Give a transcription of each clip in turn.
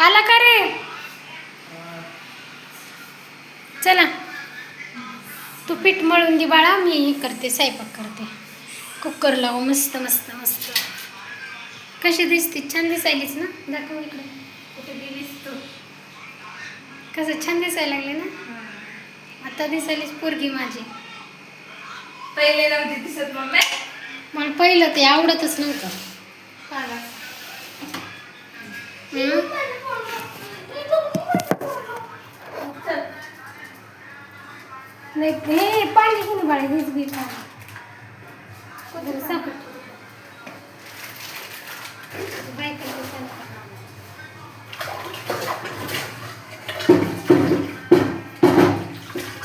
आला का रे? चला तू पीठ मळून दे बाळा, मी हे करते, स्वयंपाक करते. कुकर लावू. मस्त मस्त मस्त. कशी दिसते? छान दिसायलीच ना. दाखव इकडे. कुठे गेलीस तू? कसं छान दिसायला लागले ना. आता दिसायलीच पोरगी माझी. पहिले नव्हती दिसत मम्मी. मला पहिलं ते आवडतच नव्हतं. नाही हे पाणी घेऊन बाळा, हेच घे पाणी. सापड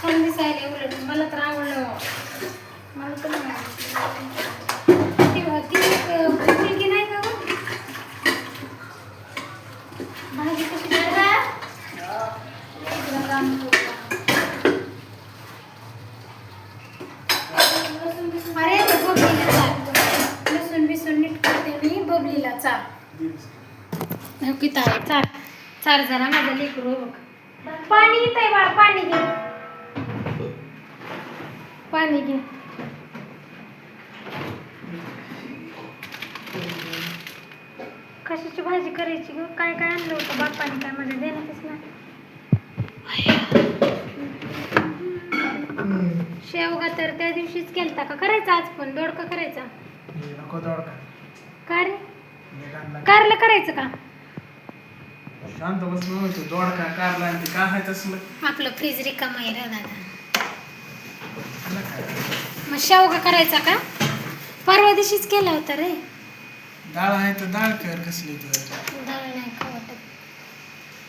छान दिसायला. उलट मला तर आवडलं. मला पण तेव्हा ती मुलगी नाही का गं? भाजी कशी अरे बबलीला चाल. लसूण बिसून नीट करते मी. बबलीला चाल. किती आहे चार चार जरा माझं लेकरू बघ. पाणी येत आहे बाळा, पाणी घे. पाणी घे. कशाची भाजी करायची ग? काय काय आणलं होतं बापाने? काय माझ्या देण्यातच नाही. शेवगा तर त्या दिवशीच केलता का? करायचा आज पण दोडका करायचा. नको दोडका. का रे? कारलं करायचं का? शांत बस म्हणतो. दोडका कारला आणि ते काय आहे तसलं? आपलं फ्रीज रिकामं आहे रे दादा. मग शेवगा करायचा का? परवा दिवशीच केला होता रे. डाळ आहे तर डाळ कर. कसली तर डाळ नाही खाऊ वाटत.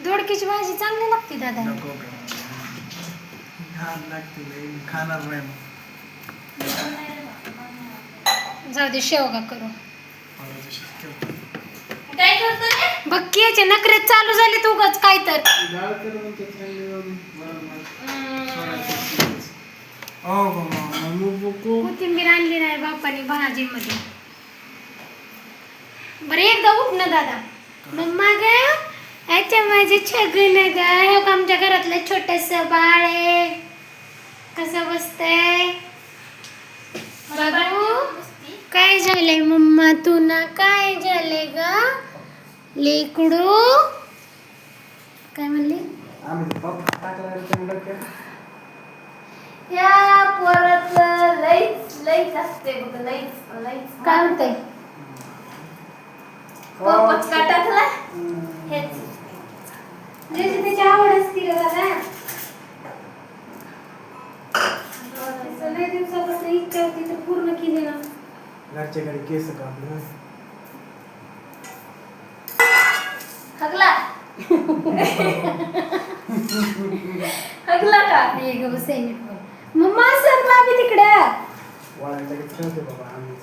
दोडक्याची भाजी चांगली लागते दादा. नको का? घाण लागते लई. मी खाणार नाही मग. जाऊ दे शेवगा करू. परवा दिवशीच केलं. काय करतो रे? बघ की याचे नखरे चालू झाले तू उगाच काय तर. डाळ कर म्हणते कोथिंबीर आणली नाही बापाने भाजीमध्ये. बरं एकदा उठ ना दादा. मम्मा ग याच्या माझे छगन ग. हे बघ आमच्या घरातलं छोटस बाळ आहे. कसं बसतंय बाबू? काय झालंय मम्मा तुला? काय झालंय ग लेकडू? काय म्हणली? आम्ही पप्पा टाकला. या परत लईच लईच असते बघ. लईच लईच काय म्हणते? पप्पा टाकला हेच. ज्याची त्याची आवड असते रे दादा. लय दिवसापासून इच्छा होती तर पूर्ण केली ना. घरच्या घरी केस कापले. हगला हगला का? हे ग बस नीट बोल. मम्मा सर बाबी तिकडं. वळायला ठेवते बाबा आम्ही.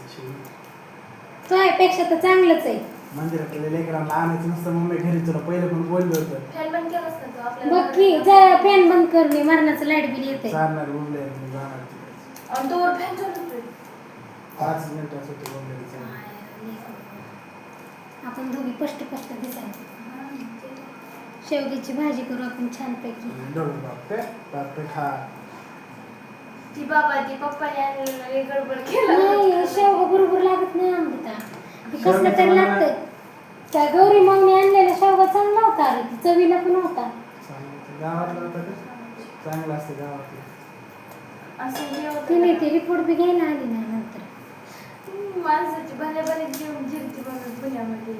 तो आहे पेक्षा तर चांगलंच आहे. मंदिराकडे लेकरांना आणायचं नसतं. मम्मी घरी तुला पहिलं पण बोललं होतं. फॅन बंद केलास ना तू आपल्याला? बघ की जरा फॅन बंद कर. मी मरणाचं लाईट बिल येते. चालणार बोलले जाणार तिकडे. आणि तो फॅन चालू 5 मिनिटासाठी बोलले. आपण दोघी स्पष्ट स्पष्ट दिसायचं. शेवग्याची भाजी करू आपण छानपैकी. बापरे खा. ती बाबा ती पप्पाने आणलेलं गडबड केलं. नाही शेवगा बरोबर लागत नाही अमृता. कसलं तरी लागतंय. त्या गौरी मावनी आणलेला शेवगा चांगला होता अरे. चवीला पण होता. गावातला होता का? चांगला असतं गावातलं. असं हे होतं तिने ती रिपोर्ट बी घ्यायला आली नाही नंतर. माणसाची भले भले जीवन जिरती बनवत पुण्यामध्ये.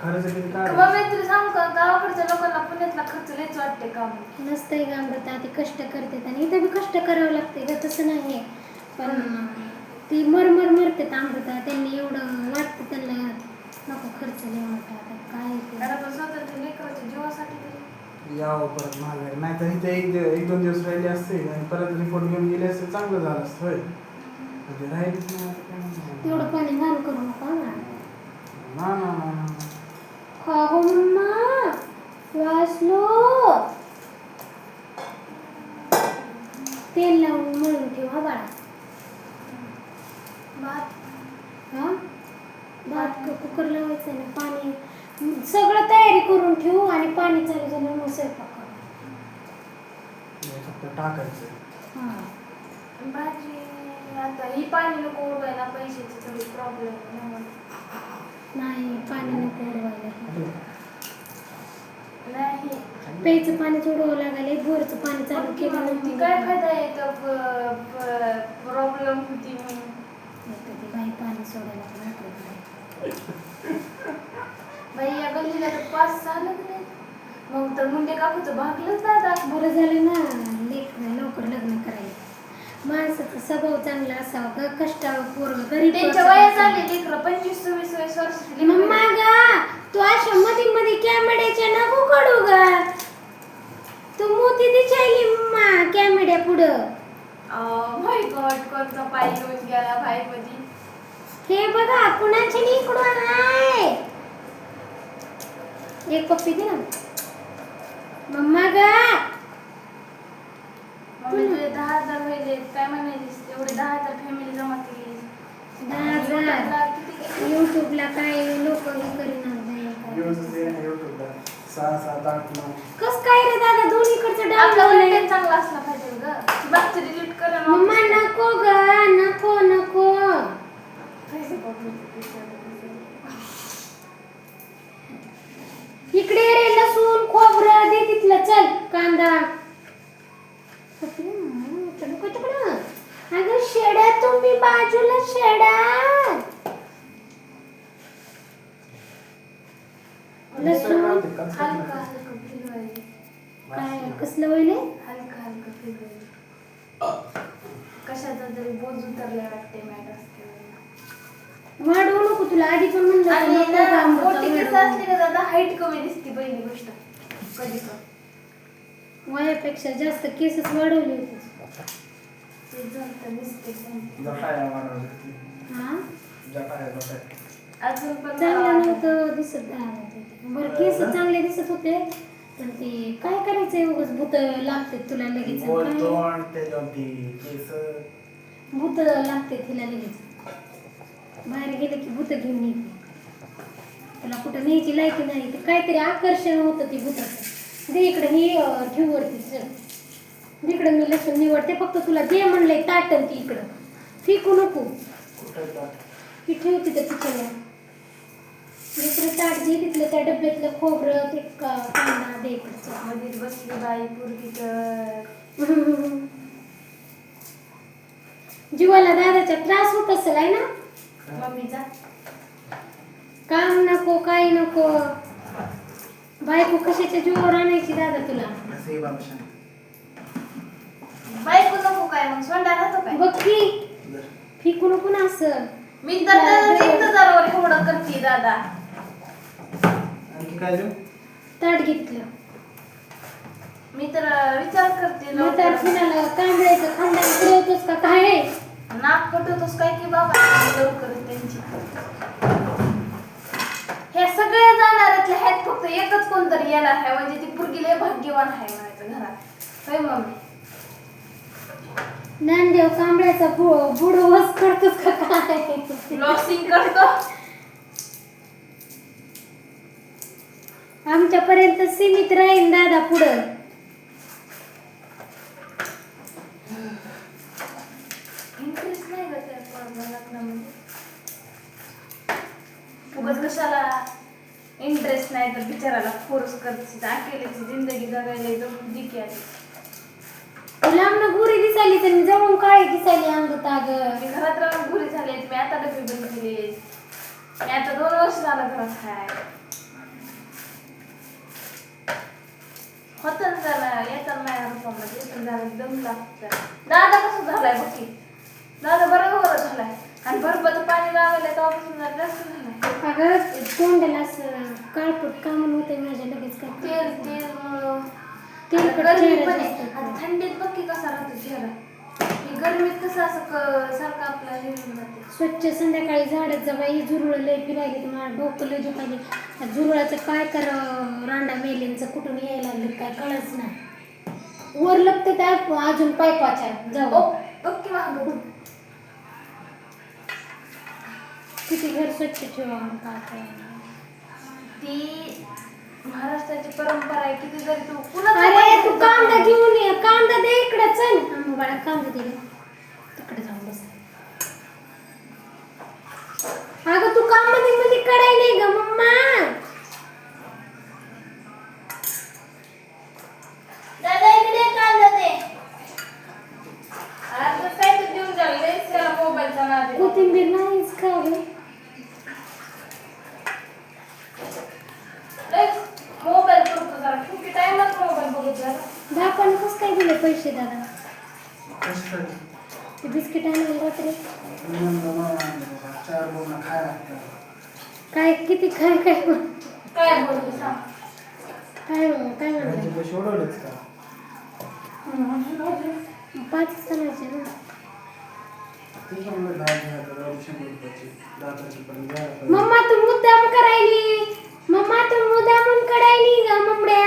खरंच किती काय? मम्मी तुला सांगू का गावाकडच्या लोकांना पुण्यातला खर्च लयच वाटते काम. नसतंय का अमृता. ते कष्ट करतात आणि इथं बी कष्ट करावं लागते का? तसं नाही आहे. पण ती मरमर मरते अमृता. त्यांनी एवढं वाटतं त्यांना नको खर्च लय मोठा. आता काय ते अरे पण स्वतःच्या लेकराच्या जीवासाठी तरी यावं परत माघारी. नाही तर इथे एक 2 दिवस राहिले असते आणि परत रिपोर्ट घेऊन गेले असते. चांगलं झालं असतं. होय राहिलीच नाही. तेवढं पाणी घाल करू नका ना. ना ना ना खा गो मम्मा वासलो. तेल लावून मळून ठेव हा बाळा. भात हा भात कुकर लावायचं ना. पाणी सगळं तयारी करून ठेवू आणि पाणी चालू झालं मग स्वयंपाक करू. हे फक्त टाकायचं. हा. भाजी आता ही पाणी नको उडवायला, पैशाची थोडी प्रॉब्लेम नाही पाणी नको उडवायला. नाही. प्यायचं पाणी उडवावं लागेल. बोरचं पाणी चालू केलं ती काय फायदा येतो, प्रॉब्लेम होती म्हणून. ते बाई पाणी सोडायला पण आपल्याकडे. बाई या गल्लीला तर 5-6 लग्न आहेत. मग तर मुंडे काकूचं भागलंच दादा. बरं झालं ना लवकर लग्न करायला. माणसाचा स्वभाव चांगला असावा ग, कष्टाळू पोरग गरीब त्यांच्या वयात झाले लेकरं 25-26 वर्षाची. मम्मा गा तू अशा मध्ये मध्ये कॅमेड्याच्या नको काढू ग. तू मोती दिसायली मम्मा कॅमेड्या पुढं. माय गॉड, कोणता पाय घेऊन गेला भाई मध्ये. हे बघा कुणाची इकडून आहे. एक पप्पी दे ना मम्मा गा. मम्मी तुझे 10,000 व्हायले काय म्हणालीस? एवढे 10,000 फॅमिली जमा केली. 10,000 किती युट्यूबला काय लोक हे करीणार युट्यूबला 6-7-8-9. कस काय रे दादा दोन्हीकडचं आपला डाउनलोड कंटेंट चांगला असला पाहिजे ग. बाकी डिलीट कर ना. मम्मा नको ग नको नको. पैसे पाठवते. इकडे रे लसूण खोबरं दे तिथलं चल कांदा. अगं शेड्या तुम्ही बाजूला शेड्या. लसूण हलका हलका फिरवायला. काय कसलं वहिले हलका हलका फिरवायला. कशाचा तरी बोज उतरलाय वाटते मॅट असते. वाढवू नको तुला आधी पण म्हणलं आणि होतं, नको ना काम मोठी केस होतं. असली का दादा हाईट कमी दिसते पहिली गोष्ट. कधी पण वयापेक्षा जास्त केसच वाढवले होते. ते जमतं दिसते पण. जटाया मारायला. हा जटाया. अजून पण चांगलं नव्हतं दिसत. बरं केस चांगले दिसत होते पण ते काय करायचंय उगाच भूत लागते तुला लगेच. बोलतो आणि त्याच्यावरती केस. भूत लागते तिला लगेच. बाहेर गेले की भूत घेऊन येते. तुला कुठं न्यायची लायकी नाही ते काहीतरी आकर्षण होतं ते भूताचं. दे इकडे ही ठेव वरती चल. इकडे मी लसूण निवडते फक्त तुला जे म्हणलंय ताटन ती इकडं फेकू नको. ही ठेव तिथं किचनला. दुसरं ताट घे तिथलं त्या डब्यातलं खोबरं ते कांदा दे इकडचं. मध्ये बसली बाई पोरगी तर. जीवाला दादाचा त्रास होत असेल आहे ना. मम्मीचा काम नको काही नको. बायको कशाच्या जीवावर आणायची दादा तुला. बायको नको काय मग सोंडा राहतो काय. बघ की फेकू नको ना असं. मी तर त्याचं इंतजारावर एवढं करते दादा. आणखी काय देऊ? ताट घेतलं. मी तर विचार करते मग तर कुणाला कांबळ्याचं खांद्याला फिरवतोस का काय. नाक पटवतोस काय की बाबा लवकर त्यांची. हे सगळे जाणाऱ्यातले आहेत फक्त एकच कोणतरी येणार आहे म्हणजे ती पोरगी लय भाग्यवान आहे म्हणायचं घरात. होय मम्मी. ज्ञानदेव कांबळ्याचा बुड वस करतोस का काय. लॉसिंग करतो. आमच्यापर्यंत सीमित राहील दादा पुढं. इंटरेस्ट नाही का त्या पोराला लग्नामध्ये. उगाच कशाला इंटरेस्ट नाही तर बिचाराला फोर्स करते. अकेल्याची जिंदगी जगायला जमून दिकी आली. लांबनं गुरी दिसायली तर जवळून काळी दिसायली अंगत. अगं मी घरात राहून घुरी झाले. मी आता डबे बंद केले. मी आता 2 वर्ष झालं घरात आहे. होतं ना त्याला येतात नाही रूपामध्ये पण जरा दम लागतं. दादा कसं झालाय बघी. दादा बरोबर झालाय आणि बरोबर पाणी लावायला तेव्हापासून जरा जास्त झालाय. अगं तोंडाला असं काळपट का म्हणून होते माझ्या लगेच काय तेल तेलकट गरमी चेहरा पण आहे. जास्त आता थंडीत बघ की कसा राहतो चेहरा. ही गरमीत कसं असं सारखं आपला हे होऊन जाते. स्वच्छ संध्याकाळी झाडत जा बाई. झुरळ लय फिरायले तुम्हाला डोकं लय दुखायले. झुरळाचं काय करावं. रांडा मेलेंचं कुठून यायला लागलं काय कळच नाही. वर लपते त्या अजून पायपाच्या जाऊ. बघ की मागं. किती घर स्वच्छ ठेवा काय ती महाराष्ट्राची परंपरा आहे. किती जरी तू कुणाचं अरे तू पण कांदा घेऊन ये, कांदा दे इकडे, चल बाळा कांदा दे तिकडे जाऊन बस. अगं तू काम मध्ये मध्ये कडाई नाही ग मम्मा. दादा इकडे कांदा दे. आता काय तू देऊन जावी लयच त्याला मोबाईलचा नाद आहे. कोथिंबीर नाहीच का ग? लयच मोबाईल करतो जरा. किती टाइमात मोबाईल बघत जरा. दापाने कसं काय दिले पैसे दादा? कशासाठी? ते बिस्किट आणायला रात्री म्हणलं मला चार बोलणं खायला लागतं. काय किती काय काय म्हण- काय बोलतो सांग. काय घरचे म्हणलं? पैसे उडवलेच का? 5 चालायचे ना. ते पण म्हणलं 10,000 100 रुपयाची 10 तारखेपर्यंत द्यायला पाहिजे. मम्मा तू मुद्दाम करायली, मम्मा तू मुद्दामून करायली ग मम्मड्या.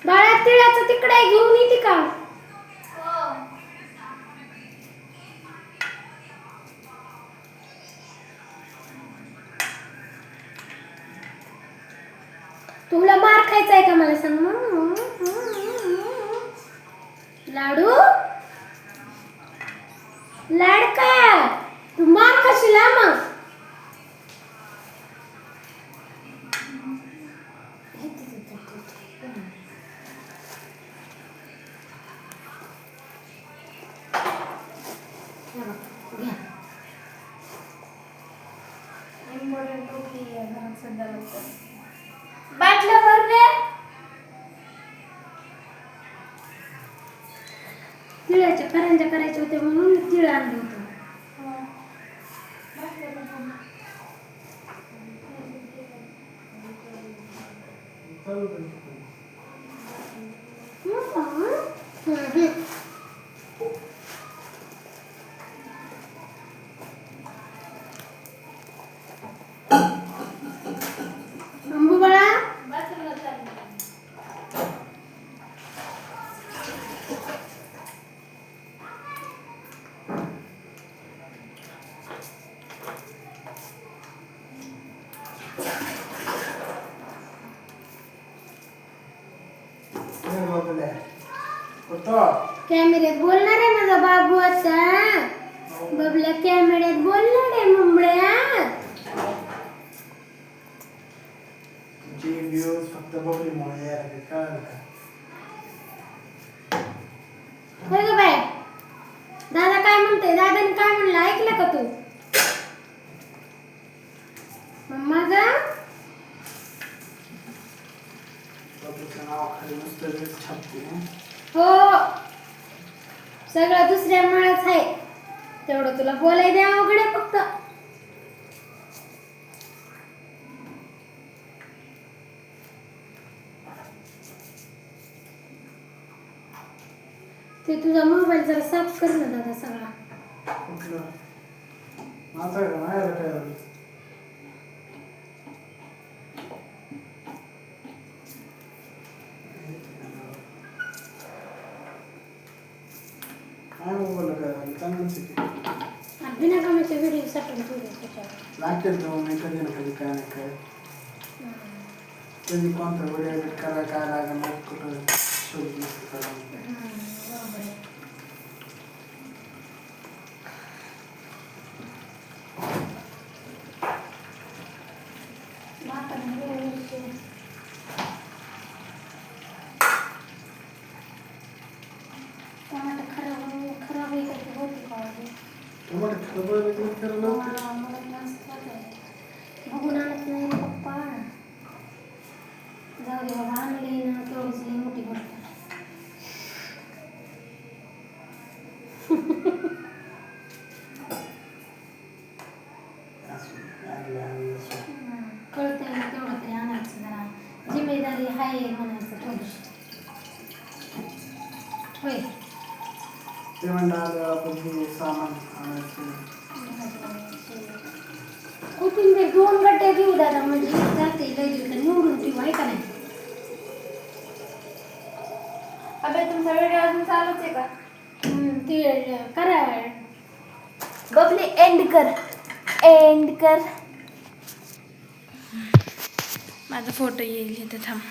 बाळा तिळाचं तिकडे घेऊन येते का? तुला मार खायचा आहे का मला सांग. लाडू लाडका तू मार खाशील मग. घ्या. इम्पॉर्टंट टोपी आहे घरात सध्या लागतं. बाटल्या भर रे. तिळाच्या करंज्या करायच्या होत्या म्हणून तिळ आणलं होतं. चालू कर. अंबू बाळा बाथरूमला चालली. हे बघले. होतो. कॅमेऱ्यात बोलणार आहे माझा बाबू आता. बबल्या कॅमेऱ्यात बोलणार आहे मुंबड्या. तुमचे व्ह्यूज फक्त बघलीमुळे यायला लागले. कळलं का? होय ग बाय. दादा काय म्हणते, दादाने काय म्हणलं ऐकलं का तू? मम्मा ग बघूच्या नावाखाली नुसतं रील्स छापते हं. हो सगळं दुसऱ्यामुळेच आहे. तेवढं तुला बोलाय द्या अवघड आहे फक्त. ते तुझा मोबाईल जरा साफ कर ना दादा सगळा. कुठलं? माझा आहे का? माझ्याला काय झालं? काय मोबाईलला काय झालं? चांगलंच आहे की. आणि बिना कामाचे व्हिडिओ साठवून ठेवले त्याच्यावर. लागतेच जाऊन नाही कधी ना कधी काय नाही काय. कधी कोणता व्हिडिओ एडिट करायला काय लागेल कुठं शोध नसतं करायला. बरोबर आहे. टमाटर खराब होईल का ते होते का अजून? टमाटर खबर वगैरे करायला होते. हा, मला जास्त आहे. बघून आणत नाही रे पप्पा. जाऊ दे बाबा आणले ना तेवढीच लई मोठी गोष्ट. कळतंय ना तेवढं तरी आणायचं जरा. जिम्मेदारी आहे म्हणायचं थोडीशी. होय. ते म्हणलं आलं आपण हे सामान आणायचं. कोथिंबीर 2 गड्डे घेऊ दादा म्हणजे जाते लई दिवस निवडून ठेवू आहे का नाही? अबे तुमचा व्हिडिओ अजून चालूच आहे का? ते करा बबली एंड कर. एंड कर. माझा फोटो येईल इथे थांब.